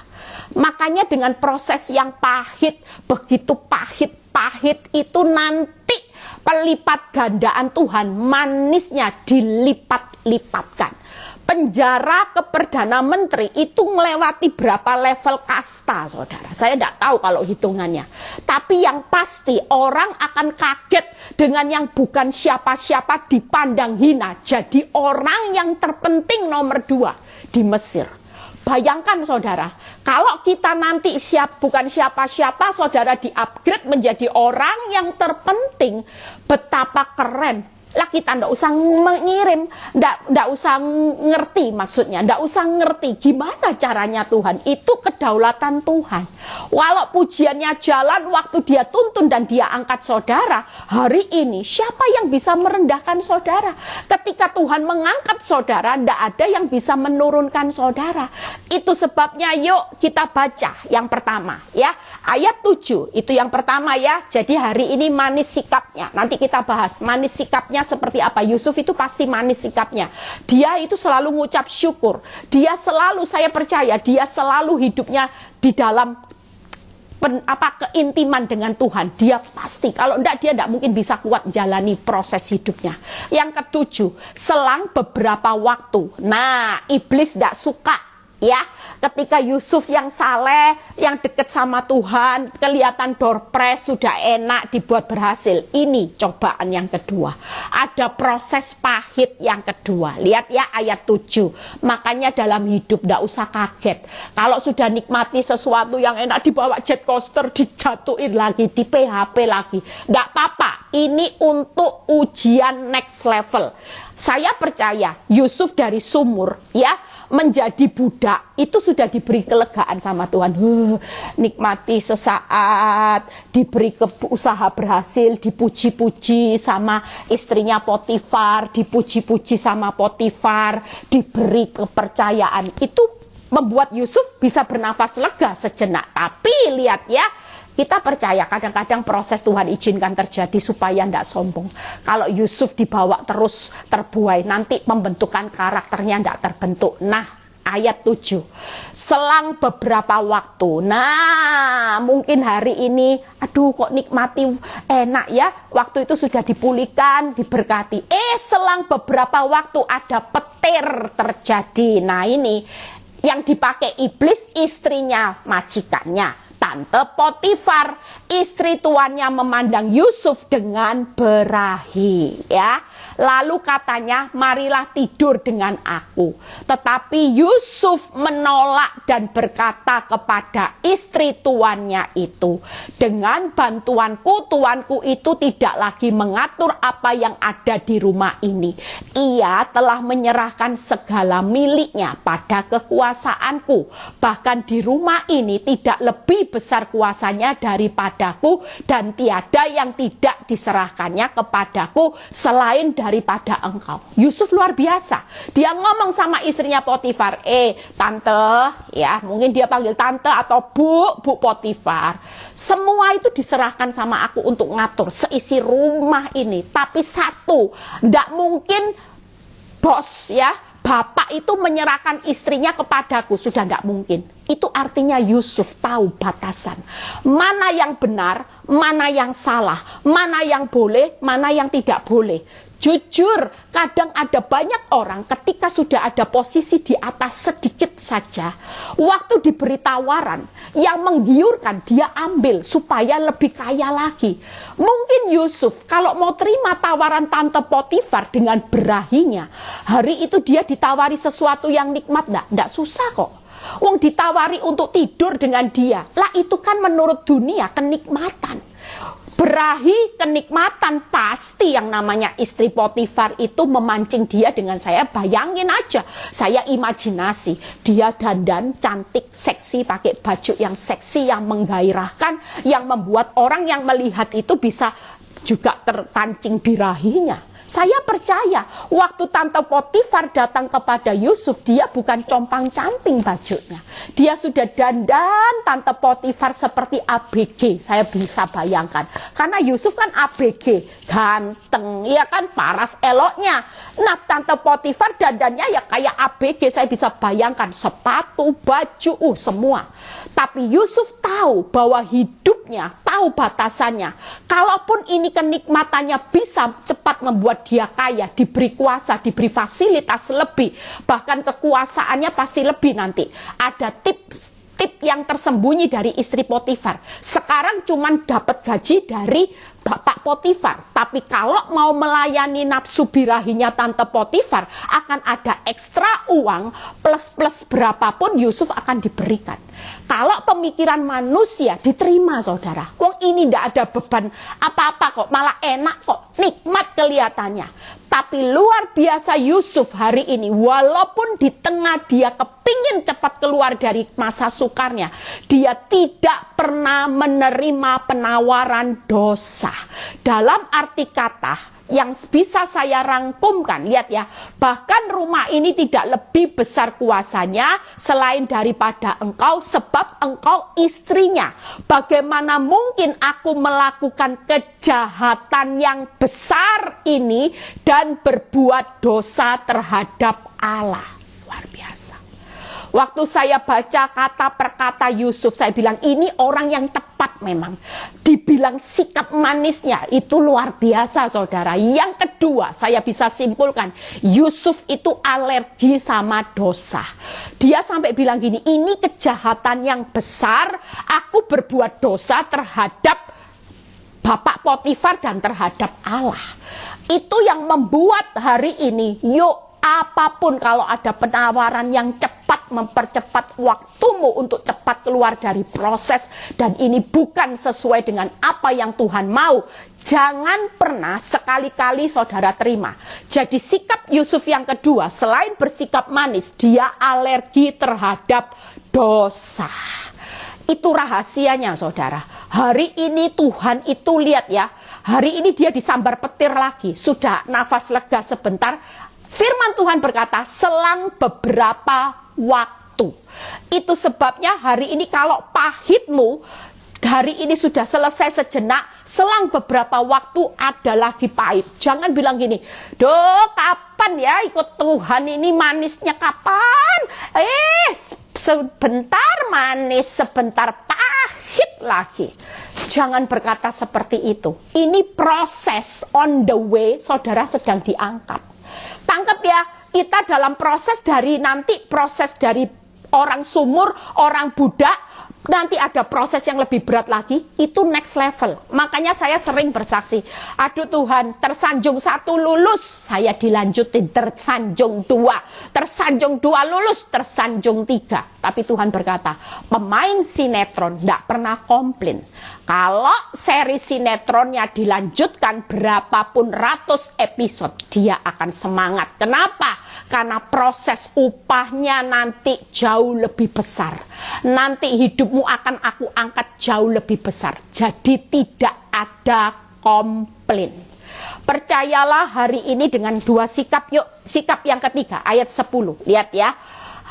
Makanya dengan proses yang pahit, begitu pahit itu nanti pelipat gandaan Tuhan, manisnya dilipat-lipatkan. Penjara ke perdana menteri itu melewati berapa level kasta saudara, saya tidak tahu kalau hitungannya, tapi yang pasti orang akan kaget dengan yang bukan siapa-siapa dipandang hina jadi orang yang terpenting nomor 2 di Mesir. Bayangkan saudara, kalau kita nanti bukan siapa-siapa, saudara di-upgrade menjadi orang yang terpenting, betapa keren. Lah kita ndak usah mengirim, ndak usah ngerti maksudnya, ndak usah ngerti gimana caranya Tuhan. Itu kedaulatan Tuhan. Walau pujiannya jalan waktu dia tuntun dan dia angkat saudara, hari ini siapa yang bisa merendahkan saudara? Ketika Tuhan mengangkat saudara, ndak ada yang bisa menurunkan saudara. Itu sebabnya yuk kita baca yang pertama, ya. Ayat 7, itu yang pertama ya. Jadi hari ini manis sikapnya. Nanti kita bahas manis sikapnya seperti apa. Yusuf itu pasti manis sikapnya. Dia itu selalu ngucap syukur. Dia selalu, saya percaya, dia selalu hidupnya di dalam keintiman dengan Tuhan. Dia pasti, kalau enggak dia enggak mungkin bisa kuat jalani proses hidupnya. Yang ke-7, selang beberapa waktu. Nah, iblis enggak suka, ya. Ketika Yusuf yang saleh, yang dekat sama Tuhan, kelihatan door press, sudah enak, dibuat berhasil. Ini cobaan yang kedua. Ada proses pahit yang kedua. Lihat ya ayat 7. Makanya dalam hidup tidak usah kaget. Kalau sudah nikmati sesuatu yang enak, dibawa jet coaster, dijatuhin lagi, di PHP lagi. Tidak apa-apa. ini untuk ujian next level. Saya percaya Yusuf dari sumur ya menjadi budak itu sudah diberi kelegaan sama Tuhan. Nikmati sesaat, diberi usaha berhasil, dipuji-puji sama istrinya Potifar, dipuji-puji sama Potifar, diberi kepercayaan. Itu membuat Yusuf bisa bernafas lega sejenak. Tapi lihat ya, kita percaya kadang-kadang proses Tuhan izinkan terjadi supaya tidak sombong. Kalau Yusuf dibawa terus terbuai, nanti pembentukan karakternya tidak terbentuk. Nah, ayat 7. Selang beberapa waktu. Nah, mungkin hari ini, aduh kok nikmati enak ya. Waktu itu sudah dipulihkan, diberkati. Selang beberapa waktu ada petir terjadi. Nah, ini yang dipakai iblis istrinya majikannya. Tante Potifar, istri tuannya memandang Yusuf dengan berahi ya. Lalu katanya, marilah tidur dengan aku. Tetapi Yusuf menolak dan berkata kepada istri tuannya itu, dengan bantuanku, tuanku itu tidak lagi mengatur apa yang ada di rumah ini. Ia telah menyerahkan segala miliknya pada kekuasaanku. Bahkan di rumah ini tidak lebih besar kuasanya daripadaku, dan tiada yang tidak diserahkannya kepadaku selain daripada engkau. Yusuf luar biasa. Dia ngomong sama istrinya Potifar, tante, ya mungkin dia panggil tante atau bu Potifar. Semua itu diserahkan sama aku untuk ngatur seisi rumah ini. Tapi satu, ndak mungkin bos ya, bapak itu menyerahkan istrinya kepadaku, sudah ndak mungkin. Itu artinya Yusuf tahu batasan. Mana yang benar, mana yang salah, mana yang boleh, mana yang tidak boleh. Jujur, kadang ada banyak orang ketika sudah ada posisi di atas sedikit saja, waktu diberi tawaran yang menggiurkan, dia ambil supaya lebih kaya lagi. Mungkin Yusuf kalau mau terima tawaran Tante Potifar dengan berahinya, hari itu dia ditawari sesuatu yang nikmat, enggak susah kok. Wong ditawari untuk tidur dengan dia, lah itu kan menurut dunia kenikmatan. Berahi kenikmatan, pasti yang namanya istri Potifar itu memancing dia dengan, saya bayangin aja, saya imajinasi dia dandan cantik seksi, pakai baju yang seksi, yang menggairahkan, yang membuat orang yang melihat itu bisa juga terpancing birahinya. Saya percaya waktu Tante Potifar datang kepada Yusuf, dia bukan compang-camping bajunya. Dia sudah dandan Tante Potifar seperti ABG, saya bisa bayangkan. Karena Yusuf kan ABG, ganteng, ya kan, paras eloknya. Nah, Tante Potifar dandannya ya kayak ABG, saya bisa bayangkan, sepatu, baju, semua. Tapi Yusuf tahu bahwa hidupnya, tahu batasannya. Kalaupun ini kenikmatannya bisa cepat membuat dia kaya, diberi kuasa, diberi fasilitas lebih, bahkan kekuasaannya pasti lebih nanti. Ada tip yang tersembunyi dari istri Potifar. Sekarang cuman dapat gaji dari Bapak Potifar, tapi kalau mau melayani nafsu birahinya Tante Potifar, akan ada ekstra uang, plus berapapun Yusuf akan diberikan. Kalau pemikiran manusia diterima, saudara, wong ini tidak ada beban apa-apa kok, malah enak kok, nikmat kelihatannya. Tapi luar biasa Yusuf hari ini, walaupun di tengah dia kepingin cepat keluar dari masa sukarnya, dia tidak pernah menerima penawaran dosa. Dalam arti kata yang bisa saya rangkumkan, lihat ya, bahkan rumah ini tidak lebih besar kuasanya selain daripada engkau, sebab engkau istrinya. Bagaimana mungkin aku melakukan kejahatan yang besar ini dan berbuat dosa terhadap Allah? Luar biasa. Waktu saya baca kata per kata Yusuf, saya bilang ini orang yang tepat memang. Dibilang sikap manisnya itu luar biasa, saudara. Yang kedua, saya bisa simpulkan, Yusuf itu alergi sama dosa. Dia sampai bilang gini, ini kejahatan yang besar, aku berbuat dosa terhadap Bapak Potifar dan terhadap Allah. Itu yang membuat hari ini, yuk apapun kalau ada penawaran yang cepat mempercepat waktumu untuk cepat keluar dari proses, dan ini bukan sesuai dengan apa yang Tuhan mau. Jangan pernah sekali-kali saudara terima. Jadi sikap Yusuf yang kedua, selain bersikap manis, dia alergi terhadap dosa. Itu rahasianya saudara. Hari ini Tuhan itu lihat ya, hari ini dia disambar petir lagi. Sudah nafas lega sebentar, firman Tuhan berkata selang beberapa waktu. Itu sebabnya hari ini kalau pahitmu hari ini sudah selesai sejenak, selang beberapa waktu ada lagi pahit. Jangan bilang gini, "Duh, kapan ya ikut Tuhan ini, manisnya kapan?" Sebentar manis, sebentar pahit lagi. Jangan berkata seperti itu. Ini proses on the way, saudara sedang diangkat. Tangkap ya, kita dalam proses dari nanti, proses dari orang sumur, orang budak, nanti ada proses yang lebih berat lagi, itu next level. Makanya saya sering bersaksi, aduh Tuhan, tersanjung 1 lulus, saya dilanjutin tersanjung 2, tersanjung 2 lulus, tersanjung 3. Tapi Tuhan berkata, pemain sinetron tidak pernah komplain. Kalau seri sinetronnya dilanjutkan berapapun ratus episode, dia akan semangat. Kenapa? Karena proses upahnya nanti jauh lebih besar. Nanti hidupmu akan aku angkat jauh lebih besar. Jadi tidak ada komplain. Percayalah hari ini dengan 2 sikap. Yuk, sikap yang ketiga, ayat 10. Lihat ya.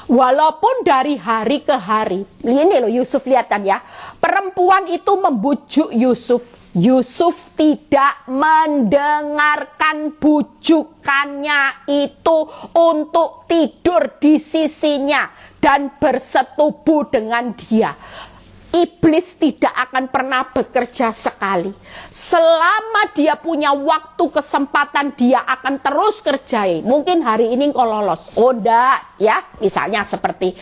Walaupun dari hari ke hari, ini loh Yusuf, lihat kan ya, perempuan itu membujuk Yusuf. Yusuf tidak mendengarkan bujukannya itu untuk tidur di sisinya dan bersetubuh dengan dia. Iblis tidak akan pernah bekerja sekali. Selama dia punya waktu, kesempatan, dia akan terus kerjain. Mungkin hari ini kau lolos, oh enggak ya. Misalnya seperti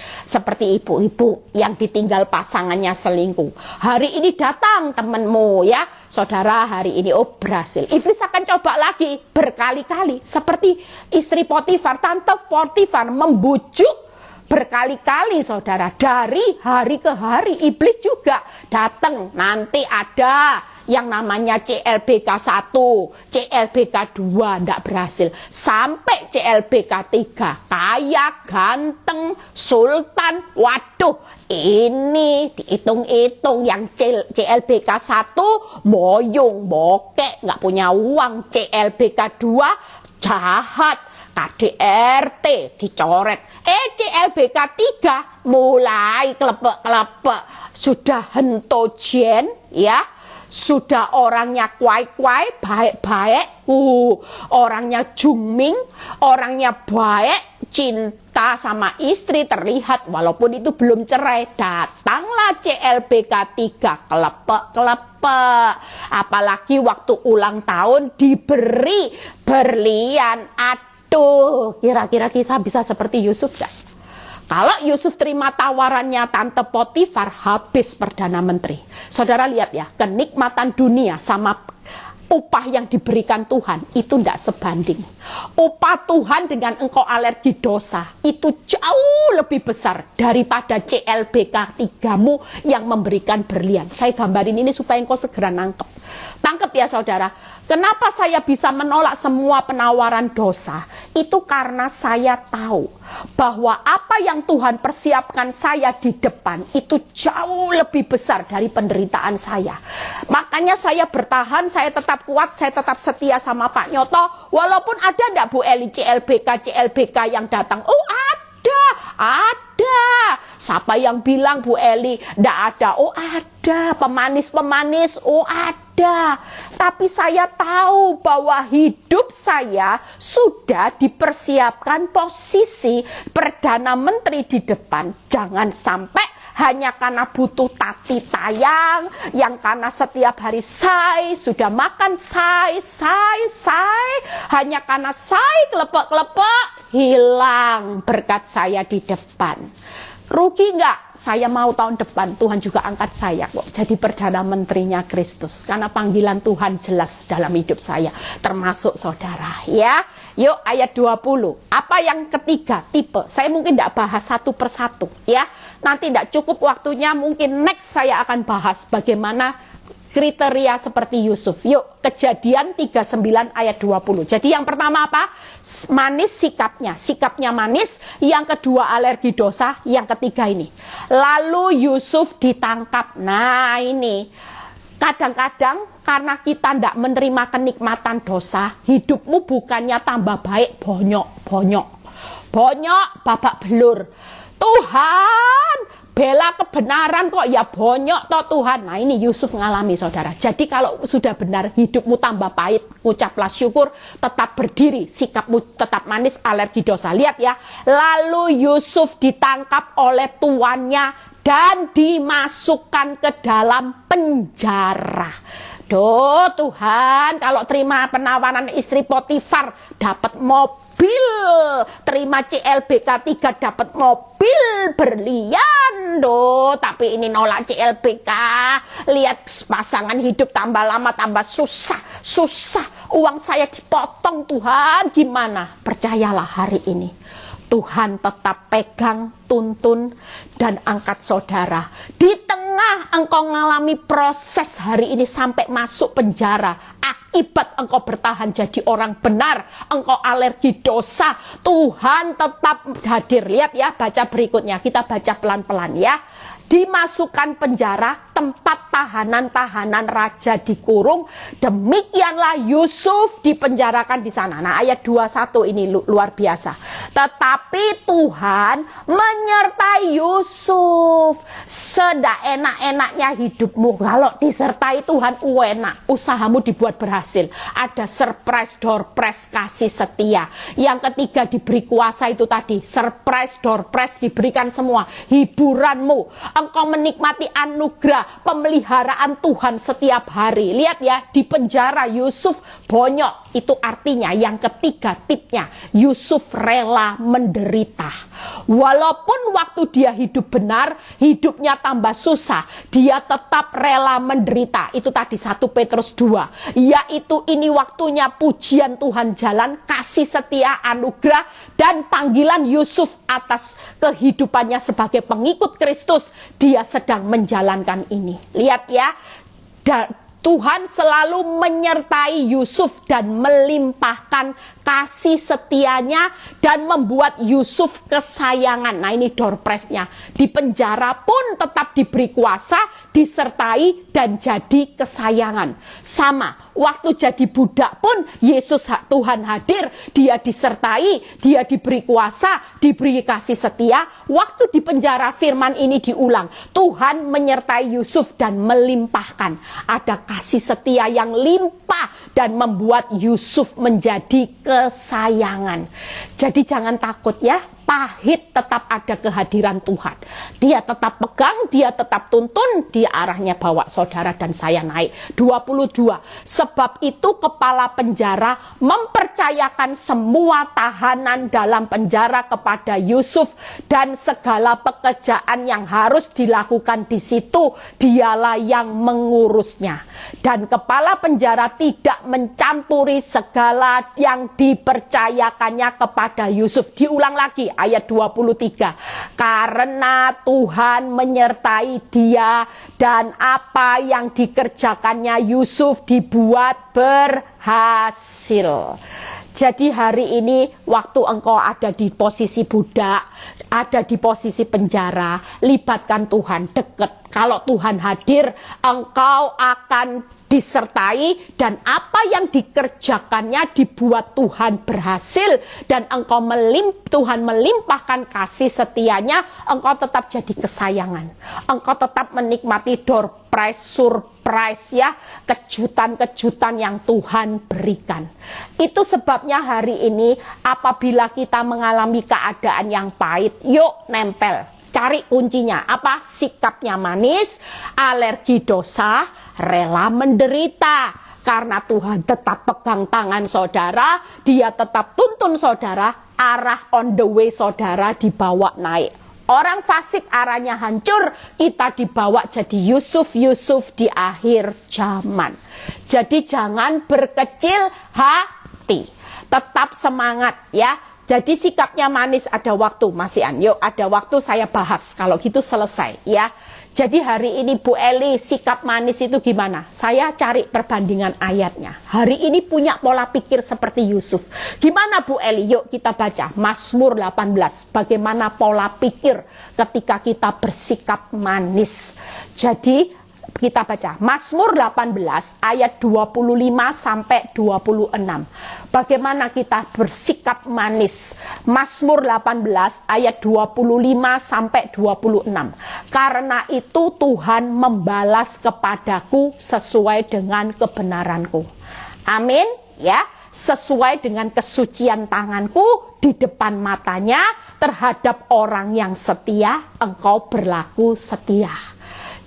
ibu-ibu yang ditinggal pasangannya selingkuh. Hari ini datang temenmu ya, saudara hari ini oh berhasil. Iblis akan coba lagi berkali-kali. Seperti istri Potifar, tante Potifar membujuk berkali-kali saudara, dari hari ke hari. Iblis juga datang, nanti ada yang namanya CLBK 1, CLBK 2, tidak berhasil, sampai CLBK 3, kaya, ganteng, sultan. Waduh, ini dihitung-hitung yang CLBK 1 moyong, bokek, nggak punya uang. CLBK 2 jahat, KDRT dicoret. CLBK 3 mulai kelepek-kelepek, sudah hentojen ya, sudah orangnya kuai-kuai, baik-baik, orangnya jungming, orangnya baik, cinta sama istri terlihat walaupun itu belum cerai. Datanglah CLBK 3, kelepek-kelepek. Apalagi waktu ulang tahun diberi berlian. Aduh, kira-kira kisah bisa seperti Yusuf gak? Kalau Yusuf terima tawarannya tante Potifar, habis Perdana Menteri. Saudara lihat ya, kenikmatan dunia sama upah yang diberikan Tuhan itu tidak sebanding. Upah Tuhan dengan engkau alergi dosa itu jauh lebih besar daripada CLBK 3-mu yang memberikan berlian. Saya gambarin ini supaya engkau segera nangkep. Tangkep ya saudara. Kenapa saya bisa menolak semua penawaran dosa? Itu karena saya tahu bahwa apa yang Tuhan persiapkan saya di depan itu jauh lebih besar dari penderitaan saya. Makanya saya bertahan, saya tetap kuat, saya tetap setia sama Pak Nyoto. Walaupun ada enggak Bu Eli CLBK yang datang? Oh ada. Siapa yang bilang Bu Eli enggak ada? Oh ada. Pemanis-pemanis, oh ada. Tapi saya tahu bahwa hidup saya sudah dipersiapkan posisi Perdana Menteri di depan. Jangan sampai hanya karena butuh tati tayang, yang karena setiap hari say, sudah makan say, hanya karena say, kelepek-kelepek, hilang berkat saya di depan. Rugi nggak? Saya mau tahun depan Tuhan juga angkat saya kok jadi Perdana Menterinya Kristus. Karena panggilan Tuhan jelas dalam hidup saya, termasuk saudara. Ya, yuk ayat 20. Apa yang ketiga? Tipe. Saya mungkin tidak bahas satu persatu. Ya, nanti tidak cukup waktunya. Mungkin next saya akan bahas bagaimana kriteria seperti Yusuf. Yuk, Kejadian 39 ayat 20. Jadi yang pertama apa? Manis sikapnya. Sikapnya manis. Yang kedua alergi dosa. Yang ketiga ini. Lalu Yusuf ditangkap. Nah ini. Kadang-kadang karena kita tidak menerima kenikmatan dosa, hidupmu bukannya tambah baik, bonyok. Bonyok, babak belur. Tuhan, bela kebenaran kok ya bonyok toh Tuhan. Nah ini Yusuf mengalami saudara. Jadi kalau sudah benar hidupmu tambah pahit, ucaplah syukur, tetap berdiri, sikapmu tetap manis, alergi dosa. Lihat ya. Lalu Yusuf ditangkap oleh tuannya dan dimasukkan ke dalam penjara. Duh Tuhan, kalau terima penawaran istri Potifar dapat mobil, terima CLBK 3 dapat mobil berlian. Duh, tapi ini nolak CLBK. Lihat pasangan hidup tambah lama tambah susah. Uang saya dipotong Tuhan, gimana? Percayalah hari ini Tuhan tetap pegang, tuntun, dan angkat saudara. Di tengah engkau mengalami proses hari ini sampai masuk penjara, akibat engkau bertahan jadi orang benar, engkau alergi dosa, Tuhan tetap hadir. Lihat ya, baca berikutnya, kita baca pelan-pelan ya. Dimasukkan penjara, tempat tahanan-tahanan raja dikurung. Demikianlah Yusuf dipenjarakan di sana. Nah ayat 21 ini luar biasa. Tetapi Tuhan menyertai Yusuf. Enak-enaknya hidupmu kalau disertai Tuhan, enak. Usahamu dibuat berhasil. Ada surprise door prize kasih setia. Yang ketiga diberi kuasa itu tadi. Surprise door prize diberikan semua. Hiburanmu. Engkau menikmati anugerah pemeliharaan Tuhan setiap hari. Lihat ya, di penjara Yusuf bonyok. Itu artinya yang ketiga tipnya, Yusuf rela menderita. Walaupun waktu dia hidup benar, hidupnya tambah susah, dia tetap rela menderita. Itu tadi 1 Petrus 2. Yaitu ini waktunya pujian Tuhan jalan, kasih setia, anugerah, dan panggilan Yusuf atas kehidupannya sebagai pengikut Kristus. Dia sedang menjalankan ini. Lihat ya, Tuhan selalu menyertai Yusuf dan melimpahkan kasih setianya dan membuat Yusuf kesayangan. Nah ini door prize-nya. Di penjara pun tetap diberi kuasa, disertai dan jadi kesayangan. Sama, waktu jadi budak pun Yesus Tuhan hadir, dia disertai, dia diberi kuasa, diberi kasih setia. Waktu di penjara firman ini diulang. Tuhan menyertai Yusuf dan melimpahkan. Ada kasih setia yang limpah dan membuat Yusuf menjadi kesayangan. Jadi jangan takut ya, pahit tetap ada kehadiran Tuhan. Dia tetap pegang, dia tetap tuntun, dia arahnya bawa saudara dan saya naik. 22. Sebab itu kepala penjara mempercayakan semua tahanan dalam penjara kepada Yusuf dan segala pekerjaan yang harus dilakukan di situ dialah yang mengurusnya. Dan kepala penjara tidak mencampuri segala yang dipercayakannya kepada Yusuf. Diulang lagi ayat 23. Karena Tuhan menyertai dia dan apa yang dikerjakannya Yusuf dibuat berhasil. Jadi hari ini waktu engkau ada di posisi budak, ada di posisi penjara, libatkan Tuhan, deket. Kalau Tuhan hadir, engkau akan disertai dan apa yang dikerjakannya dibuat Tuhan berhasil dan engkau Tuhan melimpahkan kasih setianya, engkau tetap jadi kesayangan. Engkau tetap menikmati door prize, surprise ya, kejutan-kejutan yang Tuhan berikan. Itu sebabnya hari ini apabila kita mengalami keadaan yang pahit, yuk nempel. Cari kuncinya, apa? Sikapnya manis, alergi dosa, rela menderita. Karena Tuhan tetap pegang tangan saudara, dia tetap tuntun saudara, arah on the way saudara dibawa naik. Orang fasik arahnya hancur, kita dibawa jadi Yusuf di akhir zaman. Jadi jangan berkecil hati, tetap semangat ya. Jadi sikapnya manis, ada waktu Mas Ian, yuk ada waktu saya bahas, kalau gitu selesai ya. Jadi hari ini Bu Eli, sikap manis itu gimana? Saya cari perbandingan ayatnya. Hari ini punya pola pikir seperti Yusuf. Gimana Bu Eli? Yuk kita baca Mazmur 18. Bagaimana pola pikir ketika kita bersikap manis. Jadi kita baca Mazmur 18 ayat 25 sampai 26. Bagaimana kita bersikap manis. Mazmur 18 ayat 25 sampai 26. Karena itu Tuhan membalas kepadaku sesuai dengan kebenaranku. Amin ya. Sesuai dengan kesucian tanganku di depan matanya, terhadap orang yang setia engkau berlaku setia.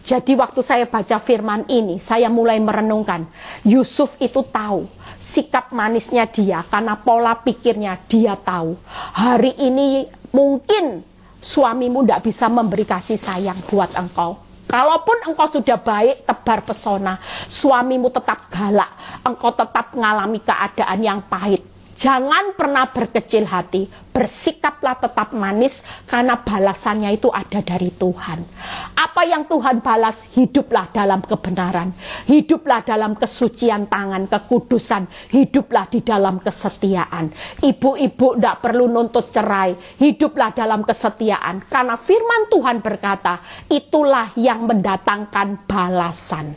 Jadi waktu saya baca firman ini, saya mulai merenungkan, Yusuf itu tahu sikap manisnya dia, karena pola pikirnya dia tahu. Hari ini mungkin suamimu tidak bisa memberi kasih sayang buat engkau. Kalaupun engkau sudah baik, tebar pesona, suamimu tetap galak, engkau tetap mengalami keadaan yang pahit. Jangan pernah berkecil hati, bersikaplah tetap manis, karena balasannya itu ada dari Tuhan. Apa yang Tuhan balas? Hiduplah dalam kebenaran, hiduplah dalam kesucian tangan, kekudusan, hiduplah di dalam kesetiaan. Ibu-ibu tidak perlu nuntut cerai, hiduplah dalam kesetiaan, karena firman Tuhan berkata, itulah yang mendatangkan balasan.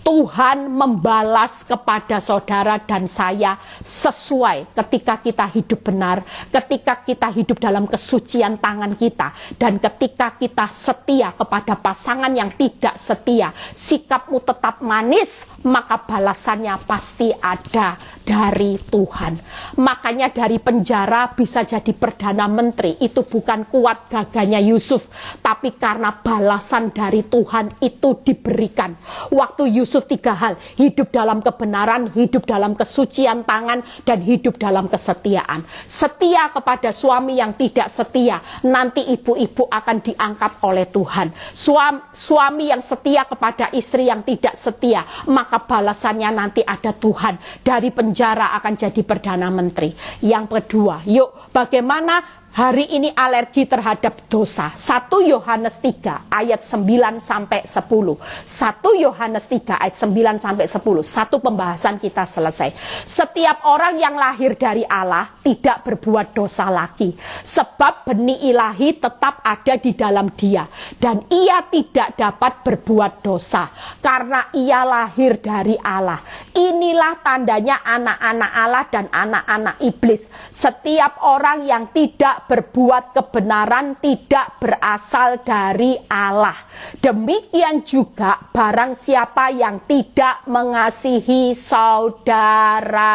Tuhan membalas kepada saudara dan saya sesuai ketika kita hidup benar, ketika kita hidup dalam kesucian tangan kita, dan ketika kita setia kepada pasangan yang tidak setia, sikapmu tetap manis, maka balasannya pasti ada dari Tuhan. Makanya dari penjara bisa jadi Perdana Menteri, itu bukan kuat gagahnya Yusuf, tapi karena balasan dari Tuhan itu diberikan. Waktu Yusuf 3 hal, hidup dalam kebenaran, hidup dalam kesucian tangan, dan hidup dalam kesetiaan. Setia kepada suami yang tidak setia, nanti ibu-ibu akan diangkat oleh Tuhan. Suami yang setia kepada istri yang tidak setia, maka balasannya nanti ada Tuhan. Dari penjara akan jadi Perdana Menteri. Yang kedua, yuk bagaimana hari ini alergi terhadap dosa. 1 Yohanes 3 ayat 9 sampai 10. 1 Yohanes 3 ayat 9 sampai 10. Satu pembahasan kita selesai. Setiap orang yang lahir dari Allah tidak berbuat dosa lagi, sebab benih ilahi tetap ada di dalam dia, dan ia tidak dapat berbuat dosa karena ia lahir dari Allah. Inilah tandanya anak-anak Allah dan anak-anak iblis. Setiap orang yang tidak berbuat kebenaran tidak berasal dari Allah. Demikian juga barang siapa yang tidak mengasihi saudaranya.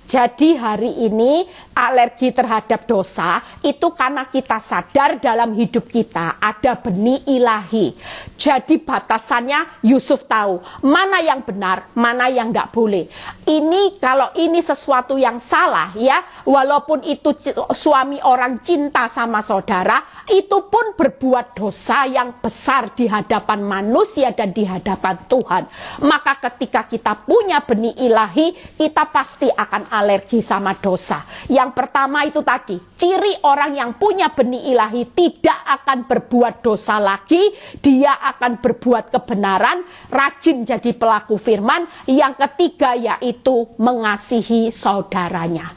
Jadi hari ini alergi terhadap dosa itu karena kita sadar dalam hidup kita ada benih ilahi. Jadi batasannya Yusuf tahu mana yang benar, mana yang tidak boleh. Ini kalau ini sesuatu yang salah ya, walaupun itu suami orang cinta sama saudara, itu pun berbuat dosa yang besar di hadapan manusia dan di hadapan Tuhan. Maka ketika kita punya benih ilahi, kita pasti akan alergi sama dosa. Yang pertama itu tadi, ciri orang yang punya benih ilahi tidak akan berbuat dosa lagi, dia akan berbuat kebenaran, rajin jadi pelaku firman. Yang ketiga yaitu mengasihi saudaranya.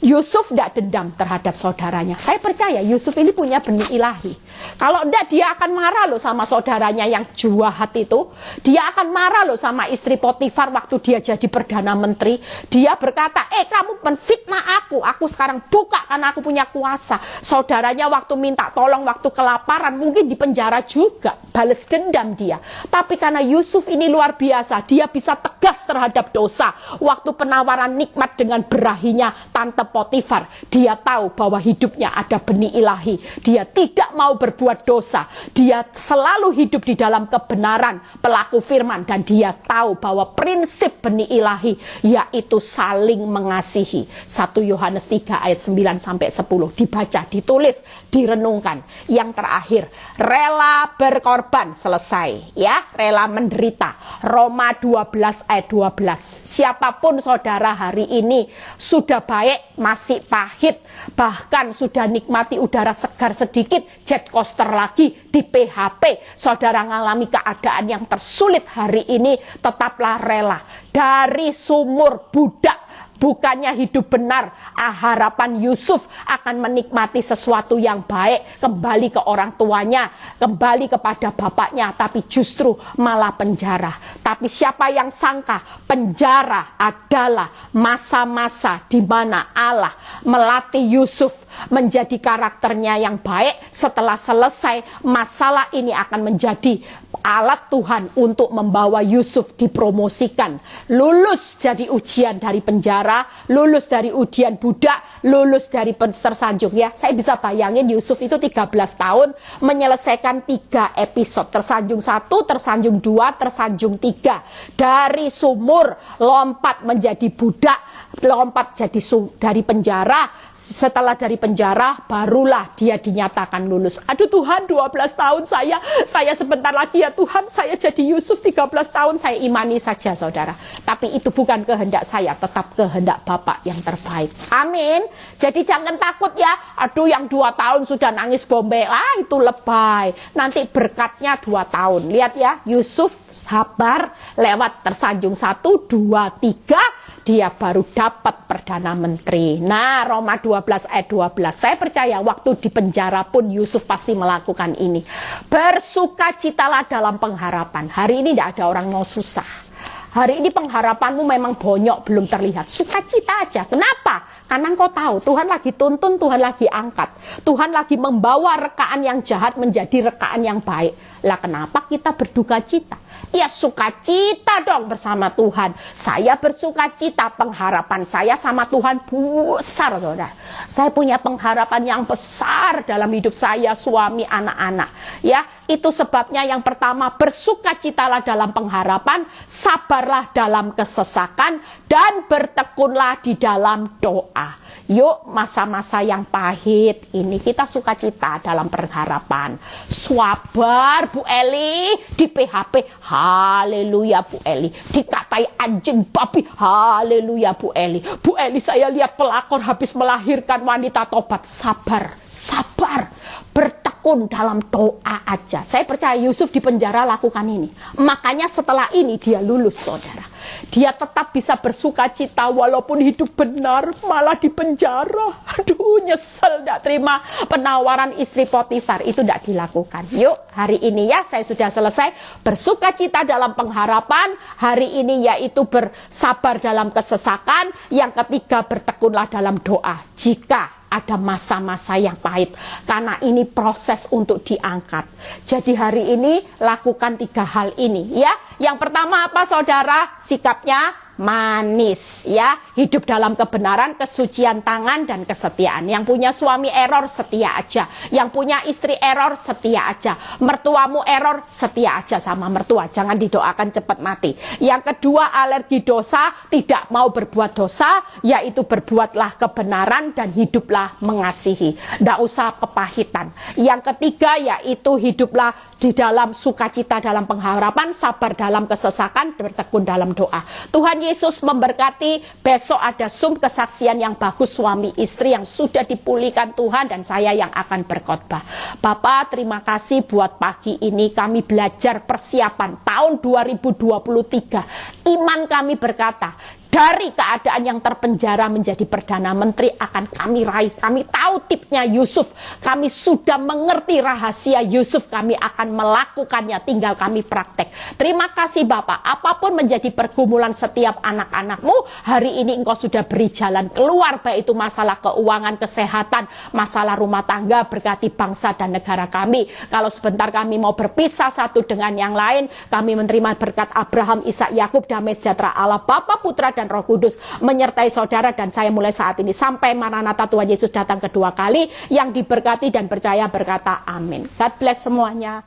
Yusuf tidak dendam terhadap saudaranya. Saya percaya Yusuf ini punya benih ilahi. Kalau tidak, dia akan marah loh sama saudaranya yang jahat itu. Dia akan marah loh sama istri Potifar waktu dia jadi Perdana Menteri. Dia berkata, kamu menfitnah aku sekarang buka karena aku punya kuasa. Saudaranya waktu minta tolong, waktu kelaparan, mungkin di penjara juga. Balas dendam dia. Tapi karena Yusuf ini luar biasa, dia bisa tegas terhadap dosa. Waktu penawaran nikmat dengan berahinya Tante Potifar, dia tahu bahwa hidupnya ada benih ilahi. Dia tidak mau berbuat dosa. Dia selalu hidup di dalam kebenaran, pelaku firman, dan dia tahu bahwa prinsip benih ilahi yaitu saling mengasihi. 1 Yohanes 3 ayat 9 sampai 10 dibaca, ditulis, direnungkan. Yang terakhir, rela berkorban, selesai ya, rela menderita. Roma 12 ayat 12. Siapapun saudara hari ini sudah baik, masih pahit, bahkan sudah nikmati udara segar sedikit, jet coaster lagi di PHP, saudara mengalami keadaan yang tersulit hari ini, tetaplah rela. Dari sumur budak, bukannya hidup benar, harapan Yusuf akan menikmati sesuatu yang baik, kembali ke orang tuanya, kembali kepada bapaknya, tapi justru malah penjara. Tapi siapa yang sangka penjara adalah masa-masa di mana Allah melatih Yusuf menjadi karakternya yang baik. Setelah selesai, masalah ini akan menjadi alat Tuhan untuk membawa Yusuf dipromosikan, lulus jadi ujian dari penjara, lulus dari ujian budak, lulus dari tersanjung ya. Saya bisa bayangin Yusuf itu 13 tahun menyelesaikan 3 episode, tersanjung 1, tersanjung 2, tersanjung 3. Dari sumur lompat menjadi budak, lompat jadi dari penjara. Setelah dari penjara barulah dia dinyatakan lulus. Aduh Tuhan, 12 tahun saya sebentar lagi ya Tuhan, saya jadi Yusuf 13 tahun, saya imani saja saudara. Tapi itu bukan kehendak saya, tetap kehendak Bapa yang terbaik. Amin. Jadi jangan takut ya. Aduh yang 2 tahun sudah nangis bombe, itu lebay. Nanti berkatnya 2 tahun. Lihat ya, Yusuf sabar, lewat tersanjung 1, 2, 3, dia baru dapat Perdana Menteri. Nah, Roma 12 ayat 12. Saya percaya waktu di penjara pun Yusuf pasti melakukan ini. Bersukacitalah dalam pengharapan. Hari ini tidak ada orang mau susah. Hari ini pengharapanmu memang bonyok, belum terlihat. Sukacita aja. Kenapa? Karena engkau tahu Tuhan lagi tuntun, Tuhan lagi angkat. Tuhan lagi membawa rekaan yang jahat menjadi rekaan yang baik. Lah kenapa kita berduka cita? Ya sukacita dong bersama Tuhan. Saya bersukacita, pengharapan saya sama Tuhan besar saudara. Saya punya pengharapan yang besar dalam hidup saya, suami, anak-anak. Ya, itu sebabnya yang pertama, bersukacitalah dalam pengharapan, sabarlah dalam kesesakan, dan bertekunlah di dalam doa. Yuk, masa-masa yang pahit ini kita sukacita dalam pengharapan. Sabar Bu Eli, di PHP, haleluya Bu Eli. Dikatai anjing babi, haleluya Bu Eli. Bu Eli, saya lihat pelakor habis melahirkan wanita tobat. Sabar, sabar, bertekun dalam doa aja. Saya percaya Yusuf di penjara lakukan ini. Makanya setelah ini dia lulus saudara. Dia tetap bisa bersuka cita walaupun hidup benar malah di penjara. Aduh nyesel tidak terima penawaran istri Potifar. Itu tidak dilakukan. Yuk hari ini ya saya sudah selesai. Bersuka cita dalam pengharapan. Hari ini yaitu bersabar dalam kesesakan. Yang ketiga bertekunlah dalam doa. Jika ada masa-masa yang pahit, karena ini proses untuk diangkat. Jadi hari ini lakukan 3 hal ini ya. Yang pertama apa saudara? Sikapnya manis ya, hidup dalam kebenaran, kesucian tangan, dan kesetiaan. Yang punya suami error, setia aja. Yang punya istri error, setia aja. Mertuamu error, setia aja sama mertua, jangan didoakan cepat mati. Yang kedua, alergi dosa, tidak mau berbuat dosa, yaitu berbuatlah kebenaran dan hiduplah mengasihi, tidak usah kepahitan. Yang ketiga yaitu hiduplah di dalam sukacita dalam pengharapan, sabar dalam kesesakan, bertekun dalam doa. Tuhan Yesus memberkati. Besok ada Zoom kesaksian yang bagus suami istri yang sudah dipulihkan Tuhan, dan saya yang akan berkhotbah. Bapak terima kasih buat pagi ini kami belajar persiapan tahun 2023. Iman kami berkata, dari keadaan yang terpenjara menjadi Perdana Menteri akan kami raih. Kami tahu tipnya Yusuf. Kami sudah mengerti rahasia Yusuf. Kami akan melakukannya, tinggal kami praktek. Terima kasih Bapak. Apapun menjadi pergumulan setiap anak-anakmu, hari ini Engkau sudah beri jalan keluar. Baik itu masalah keuangan, kesehatan, masalah rumah tangga. Berkati bangsa dan negara kami. Kalau sebentar kami mau berpisah satu dengan yang lain, kami menerima berkat Abraham, Ishak, Yakub, damai sejahtera Allah Bapa, Putra, dan dan Roh Kudus menyertai saudara dan saya mulai saat ini sampai Maranatha Tuhan Yesus datang kedua kali. Yang diberkati dan percaya berkata amin. God bless semuanya.